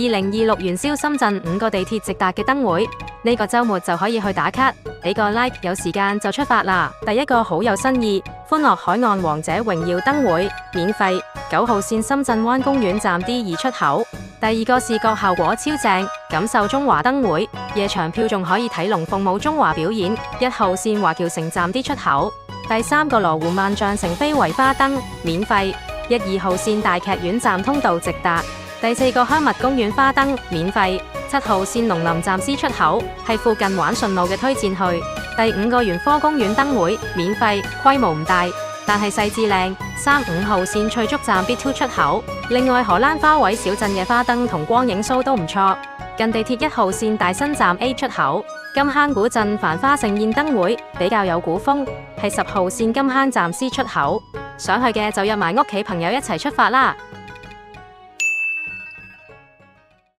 2026元宵深圳5個地鐵直達嘅燈會，呢個週末就可以去打卡，俾個 like， 有時間就出發啦。第一個好有新意，歡樂海岸王者榮耀燈會，免費，9號線深圳灣公園站 D2 出口。第二個視覺效果超正，感受中華燈會，夜場票仲可以睇龍鳳舞中華表演，1號線華僑城站 D 出口。第三個羅湖萬象城非遺花燈，免費，1、2號線大劇院站通道直達。第四個香蜜公園花燈，免費，7號線農林站 C 出口，係附近玩順路嘅推薦去。第五個園科公園燈會，免費，規模唔大，但係細緻靚，3、5號線翠竹站 B2 出口。另外荷蘭花卉小鎮嘅花燈同光影 show 都唔錯。近地鐵1號線大新站 A 出口。金坑古鎮繁花盛宴燈會比較有古風，係10號線金坑站 C 出口。想去嘅就約埋屋企朋友一齊出發啦！